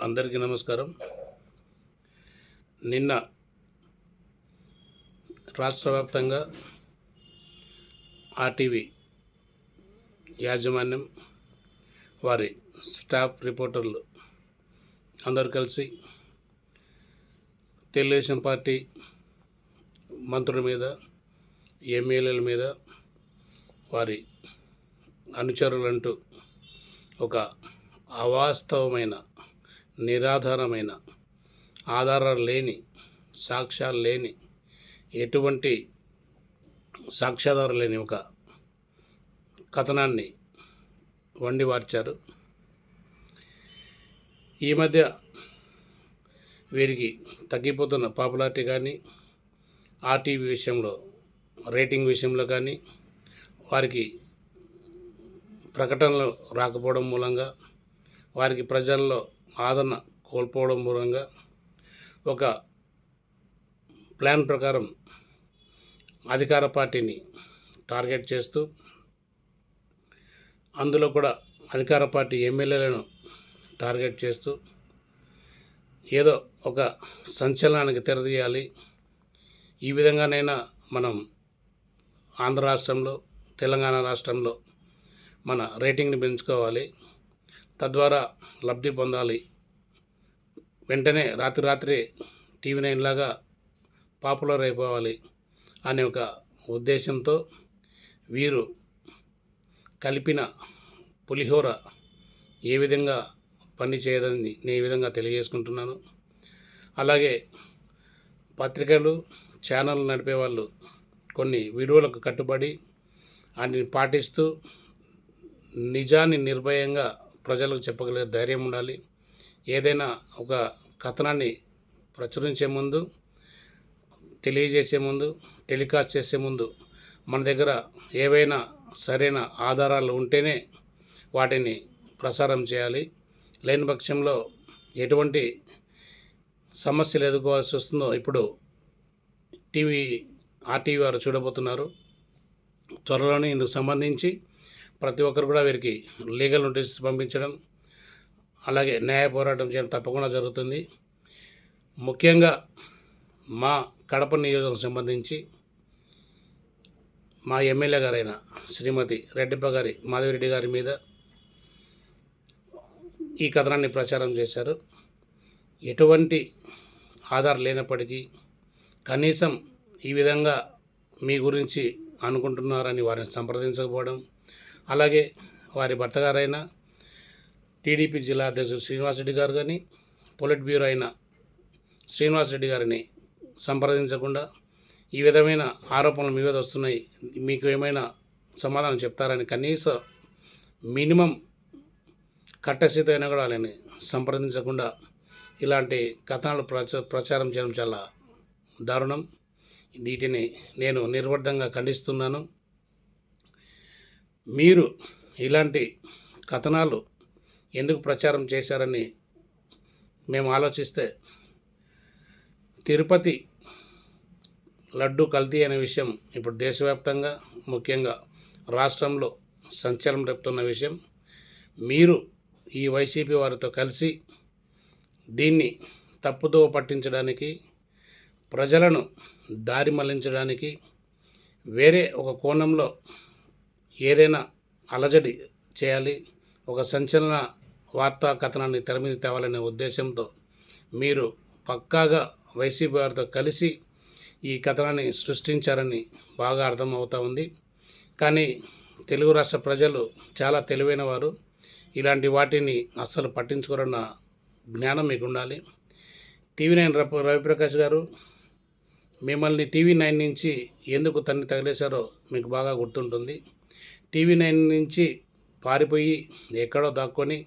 అందరికీ నమస్కారం. నిన్న రాష్ట్ర వ్యాప్తంగా ఆర్టీవీ యాజమాన్యం వారి స్టాఫ్ రిపోర్టర్లు అందరూ కలిసి తెలుగుదేశం పార్టీ మంత్రుల మీద, ఎమ్మెల్యేల మీద, వారి అనుచరులంటూ ఒక అవాస్తవమైన, నిరాధారమైన, ఆధారాలు లేని, సాక్ష్యాలు లేని, ఎటువంటి సాక్ష్యాధారాలు లేని ఒక కథనాన్ని వండివార్చారు. ఈ మధ్య వీరికి తగ్గిపోతున్న పాపులారిటీ కానీ, ఆర్టీవీ విషయంలో రేటింగ్ విషయంలో కానీ, వారికి ప్రకటనలు రాకపోవడం మూలంగా, వారికి ప్రజల్లో ఆదరణ కోల్పోవడం మూలంగా ఒక ప్లాన్ ప్రకారం అధికార పార్టీని టార్గెట్ చేస్తూ, అందులో కూడా అధికార పార్టీ ఎమ్మెల్యేలను టార్గెట్ చేస్తూ ఏదో ఒక సంచలనానికి తెరదీయాలి, ఈ విధంగానైనా మనం ఆంధ్ర రాష్ట్రంలో, తెలంగాణ రాష్ట్రంలో మన రేటింగ్ని పెంచుకోవాలి, తద్వారా లబ్ధి పొందాలి, వెంటనే రాత్రి TV9 లాగా పాపులర్ అయిపోవాలి అనే ఒక ఉద్దేశంతో వీరు కలిపిన పులిహోర ఏ విధంగా పని చేయదని నేను ఈ విధంగా తెలియజేసుకుంటున్నాను. అలాగే పత్రికలు, ఛానల్ నడిపే వాళ్ళు కొన్ని విలువలకు కట్టుబడి వాటిని పాటిస్తూ నిజాన్ని నిర్భయంగా ప్రజలకు చెప్పగలిగే ధైర్యం ఉండాలి. ఏదైనా ఒక కథనాన్ని ప్రచురించే ముందు, తెలియజేసే ముందు, టెలికాస్ట్ చేసే ముందు మన దగ్గర ఏవైనా సరైన ఆధారాలు ఉంటేనే వాటిని ప్రసారం చేయాలి. లేని పక్షంలో ఎటువంటి సమస్యలు ఎదుర్కోవాల్సి వస్తుందో ఇప్పుడు ఆర్టీవీ వారు చూడబోతున్నారు. త్వరలోనే ఇందుకు సంబంధించి ప్రతి ఒక్కరు కూడా వీరికి లీగల్ నోటీసెస్ పంపించడం, అలాగే న్యాయ పోరాటం చేయడం తప్పకుండా జరుగుతుంది. ముఖ్యంగా మా కడప నియోజకవర్గం సంబంధించి మా ఎమ్మెల్యే గారైన శ్రీమతి రెడ్డిప్ప గారి మాధవిరెడ్డి గారి మీద ఈ కథనాన్ని ప్రచారం చేశారు. ఎటువంటి ఆధారం లేనప్పటికీ కనీసం ఈ విధంగా మీ గురించి అనుకుంటున్నారని వారిని సంప్రదించకపోవడం, అలాగే వారి భర్త గారైన టీడీపీ జిల్లా అధ్యక్షుడు శ్రీనివాసరెడ్డి గారు కానీ, పొలిట్ బ్యూరో అయిన శ్రీనివాసరెడ్డి గారిని సంప్రదించకుండా ఈ విధమైన ఆరోపణలు మీ మీద వస్తున్నాయి, మీకు ఏమైనా సమాధానం చెప్తారని కనీస మినిమం కట్టసితో అయినా కూడా వాళ్ళని సంప్రదించకుండా ఇలాంటి కథనాలు ప్రచారం చేయడం చాలా దారుణం. వీటిని నేను నిర్వర్ధంగా ఖండిస్తున్నాను. మీరు ఇలాంటి కథనాలు ఎందుకు ప్రచారం చేశారని మేము ఆలోచిస్తే, తిరుపతి లడ్డు కల్తీ అనే విషయం ఇప్పుడు దేశవ్యాప్తంగా, ముఖ్యంగా రాష్ట్రంలో సంచలనం రేపుతున్న విషయం. మీరు ఈ వైసీపీ వారితో కలిసి దీన్ని తప్పుదో పట్టించడానికి, ప్రజలను దారి మళ్లించడానికి, వేరే ఒక కోణంలో ఏదైనా అలజడి చేయాలి, ఒక సంచలన వార్తా కథనాన్ని తెర మీద తేవాలనే ఉద్దేశంతో మీరు పక్కాగా వైసీపీ వారితో కలిసి ఈ కథనాన్ని సృష్టించారని బాగా అర్థమవుతూ ఉంది. కానీ తెలుగు రాష్ట్ర ప్రజలు చాలా తెలివైన వారు, ఇలాంటి వాటిని అస్సలు పట్టించుకోరన్న జ్ఞానం మీకు ఉండాలి. TV9 రవిప్రకాష్ గారు మిమ్మల్ని TV9 నుంచి ఎందుకు తగిలేశారో మీకు బాగా గుర్తుంటుంది. TV9 నుంచి పారిపోయి ఎక్కడో దాక్కొని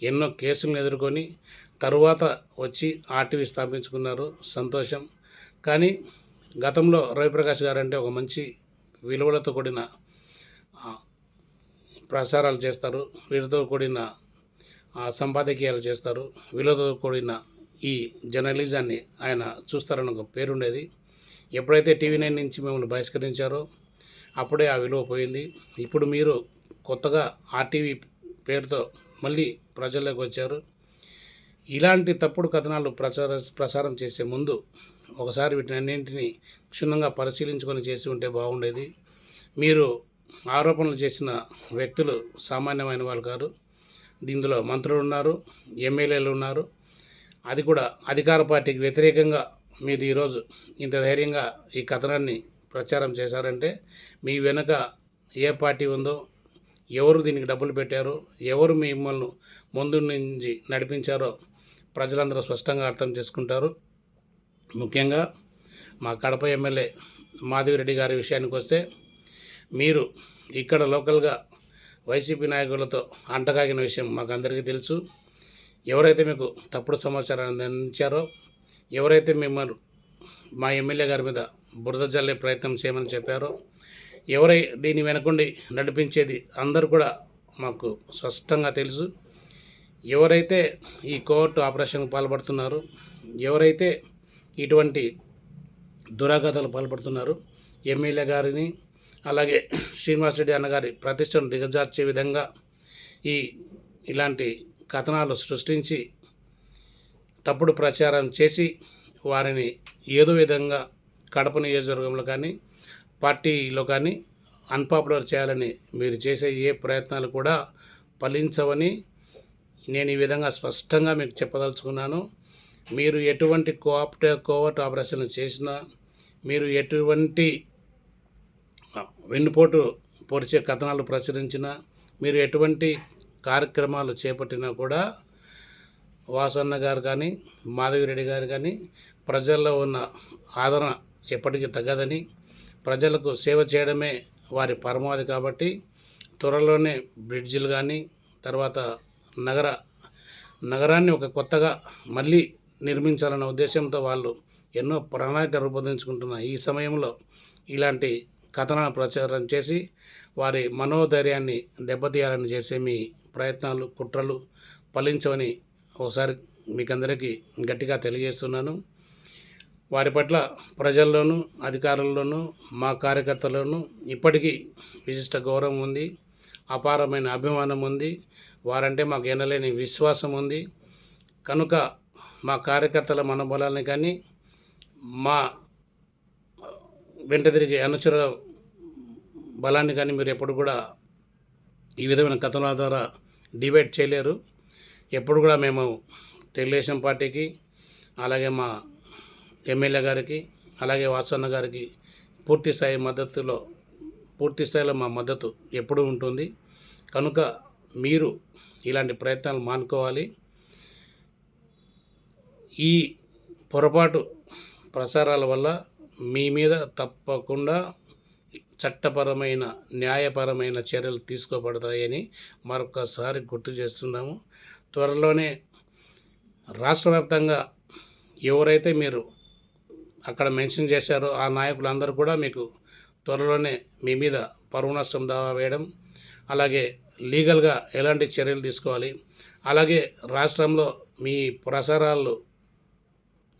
ఎన్నో కేసులను ఎదుర్కొని తరువాత వచ్చి ఆర్టీవీ స్థాపించుకున్నారు, సంతోషం. కానీ గతంలో రవిప్రకాష్ గారు అంటే ఒక మంచి విలువలతో కూడిన ప్రసారాలు చేస్తారు, వీరితో కూడిన సంపాదకీయాలు చేస్తారు, విలువతో కూడిన ఈ జర్నలిజాన్ని ఆయన చూస్తారని ఒక పేరుండేది. ఎప్పుడైతే TV9 నుంచి మిమ్మల్ని బహిష్కరించారో అప్పుడే ఆ విలువ పోయింది. ఇప్పుడు మీరు కొత్తగా ఆర్టీవీ పేరుతో మళ్ళీ ప్రజల్లోకి వచ్చారు. ఇలాంటి తప్పుడు కథనాలు ప్రసారం చేసే ముందు ఒకసారి వీటినన్నింటినీ క్షుణ్ణంగా పరిశీలించుకొని చేసి ఉంటే బాగుండేది. మీరు ఆరోపణలు చేసిన వ్యక్తులు సామాన్యమైన వాళ్ళు కాదు. దీనిలో మంత్రులు ఉన్నారు, ఎమ్మెల్యేలు ఉన్నారు. అది కూడా అధికార పార్టీకి వ్యతిరేకంగా మీరు ఈరోజు ఇంత ధైర్యంగా ఈ కథనాన్ని ప్రచారం చేశారంటే మీ వెనుక ఏ పార్టీ ఉందో, ఎవరు దీనికి డబ్బులు పెట్టారో, ఎవరు మిమ్మల్ని ముందు నుంచి నడిపించారో ప్రజలందరూ స్పష్టంగా అర్థం చేసుకుంటారు. ముఖ్యంగా మా కడప ఎమ్మెల్యే మాధవిరెడ్డి గారి విషయానికి వస్తే, మీరు ఇక్కడ లోకల్గా వైసీపీ నాయకులతో అంటకాగిన విషయం మాకు అందరికీ తెలుసు. ఎవరైతే మీకు తప్పుడు సమాచారాన్ని అందించారో, ఎవరైతే మిమ్మల్ని మా ఎమ్మెల్యే గారి మీద బురద జల్లే ప్రయత్నం చేయమని చెప్పారో, ఎవరై దీని వెనకుండి నడిపించేది అందరూ కూడా మాకు స్పష్టంగా తెలుసు. ఎవరైతే ఈ కోర్టు ఆపరేషన్కు పాల్పడుతున్నారో, ఎవరైతే ఇటువంటి దురాఘాతాలు పాల్పడుతున్నారో, ఎమ్మెల్యే గారిని అలాగే శ్రీనివాసరెడ్డి అన్నగారి ప్రతిష్టను దిగజార్చే విధంగా ఇలాంటి కథనాలు సృష్టించి తప్పుడు ప్రచారం చేసి వారిని ఏదో విధంగా కడప నియోజకవర్గంలో కానీ పార్టీలో కానీ అన్పాపులర్ చేయాలని మీరు చేసే ఏ ప్రయత్నాలు కూడా ఫలించవని నేను ఈ విధంగా స్పష్టంగా మీకు చెప్పదలుచుకున్నాను. మీరు ఎటువంటి కోవర్ట్ ఆపరేషన్లు చేసినా, మీరు ఎటువంటి వెన్నుపోటు పొడిచే కథనాలు ప్రచురించినా, మీరు ఎటువంటి కార్యక్రమాలు చేపట్టినా కూడా వాసన్న గారు కానీ మాధవిరెడ్డి గారు కానీ ప్రజల్లో ఉన్న ఆదరణ ఎప్పటికీ తగ్గదని, ప్రజలకు సేవ చేయడమే వారి పరమావధి కాబట్టి త్వరలోనే బ్రిడ్జిలు కానీ తర్వాత నగరాన్ని ఒక కొత్తగా మళ్ళీ నిర్మించాలన్న ఉద్దేశంతో వాళ్ళు ఎన్నో ప్రణాళిక రూపొందించుకుంటున్న ఈ సమయంలో ఇలాంటి కథనాల ప్రచారం చేసి వారి మనోధైర్యాన్ని దెబ్బతీయాలని చేసే మీ ప్రయత్నాలు, కుట్రలు ఫలించవని ఒకసారి మీకందరికీ గట్టిగా తెలియజేస్తున్నాను. వారి పట్ల ప్రజల్లోనూ అధికారుల్లోనూ మా కార్యకర్తల్లోనూ ఇప్పటికీ విశిష్ట గౌరవం ఉంది, అపారమైన అభిమానం ఉంది. వారంటే మాకు ఎనలేని విశ్వాసం ఉంది. కనుక మా కార్యకర్తల మనోబలాన్ని కానీ మా వెంట తిరిగే అనుచర బలాన్ని కానీ మీరు ఎప్పుడు కూడా ఈ విధమైన కథనాల ద్వారా డివైడ్ చేయలేరు. ఎప్పుడు కూడా మేము తెలుగుదేశం పార్టీకి అలాగే మా ఎమ్మెల్యే గారికి అలాగే వాసన్న గారికి పూర్తి స్థాయిలో మా మద్దతు ఎప్పుడూ ఉంటుంది. కనుక మీరు ఇలాంటి ప్రయత్నాలు మానుకోవాలి. ఈ పొరపాటు ప్రసారాల వల్ల మీ మీద తప్పకుండా చట్టపరమైన న్యాయపరమైన చర్యలు తీసుకోబడతాయని మరొకసారి గుర్తు చేస్తున్నాము. త్వరలోనే రాష్ట్ర వ్యాప్తంగా ఎవరైతే మీరు అక్కడ మెన్షన్ చేశారో ఆ నాయకులందరూ కూడా మీకు త్వరలోనే మీ మీద పరువు నష్టం దావా వేయడం, అలాగే లీగల్గా ఎలాంటి చర్యలు తీసుకోవాలి, అలాగే రాష్ట్రంలో మీ ప్రసారాలు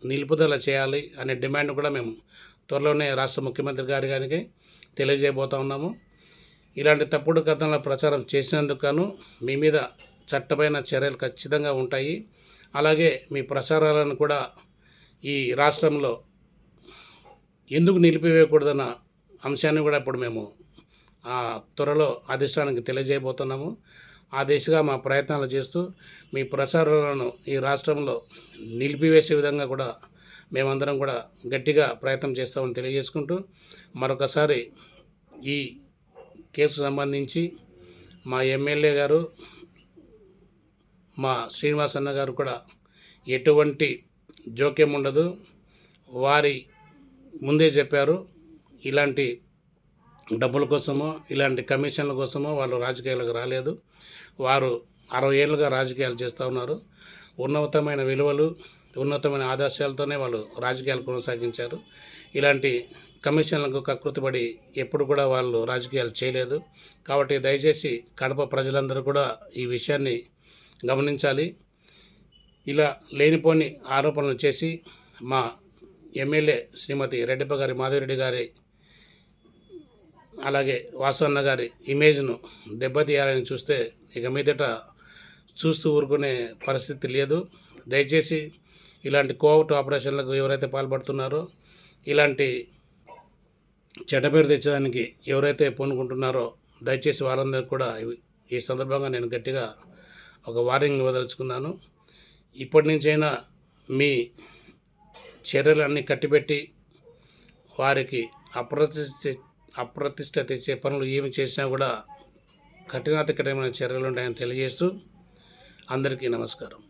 నిలుపుదల చేయాలి అనే డిమాండ్ కూడా మేము త్వరలోనే రాష్ట్ర ముఖ్యమంత్రి గారికి తెలియజేయబోతూ ఉన్నాము. ఇలాంటి తప్పుడు కథనాల ప్రచారం చేసినందుకు మీ మీద చట్టపైన చర్యలు ఖచ్చితంగా ఉంటాయి. అలాగే మీ ప్రసారాలను కూడా ఈ రాష్ట్రంలో ఎందుకు నిలిపివేయకూడదన్న అంశాన్ని కూడా ఇప్పుడు మేము త్వరలో అధిష్టానానికి తెలియజేయబోతున్నాము. ఆ దిశగా మా ప్రయత్నాలు చేస్తూ మీ ప్రసారాలను ఈ రాష్ట్రంలో నిలిపివేసే విధంగా కూడా మేమందరం కూడా గట్టిగా ప్రయత్నం చేస్తామని తెలియజేసుకుంటూ, మరొకసారి ఈ కేసు సంబంధించి మా ఎమ్మెల్యే గారు మా శ్రీనివాస్ అన్న గారు కూడా ఎటువంటి జోక్యం ఉండదు. వారి ముందే చెప్పారు, ఇలాంటి డబ్బుల కోసమో ఇలాంటి కమిషన్ల కోసమో వాళ్ళు రాజకీయాలకు రాలేదు. వారు 60 ఏళ్ళుగా రాజకీయాలు చేస్తూ ఉన్నారు. ఉన్నతమైన విలువలు, ఉన్నతమైన ఆదర్శాలతోనే వాళ్ళు రాజకీయాలు కొనసాగించారు. ఇలాంటి కమిషన్లకు కకృతిపడి ఎప్పుడు కూడా వాళ్ళు రాజకీయాలు చేయలేదు. కాబట్టి దయచేసి కడప ప్రజలందరూ కూడా ఈ విషయాన్ని గమనించాలి. ఇలా లేనిపోని ఆరోపణలు చేసి మా ఎమ్మెల్యే శ్రీమతి రెడ్డిప్ప గారి మాధవిరెడ్డి గారి అలాగే వాసన్న గారి ఇమేజ్ను దెబ్బతీయాలని చూస్తే ఇక మీదట చూస్తూ ఊరుకునే పరిస్థితి లేదు. దయచేసి ఇలాంటి కోవట్ ఆపరేషన్లకు ఎవరైతే పాల్పడుతున్నారో, ఇలాంటి చెడ్డ పేరు తెచ్చేదానికి ఎవరైతే పూనుకుంటున్నారో దయచేసి వాళ్ళందరికీ కూడా ఈ సందర్భంగా నేను గట్టిగా ఒక వార్నింగ్ ఇవ్వదలుచుకున్నాను. ఇప్పటి నుంచైనా మీ చర్యలన్నీ కట్టిపెట్టి వారికి అప్రతిష్ట తెచ్చే పనులు ఏమి చేసినా కూడా కఠినాతి కఠినమైన చర్యలు ఉంటాయని తెలియజేస్తూ అందరికీ నమస్కారం.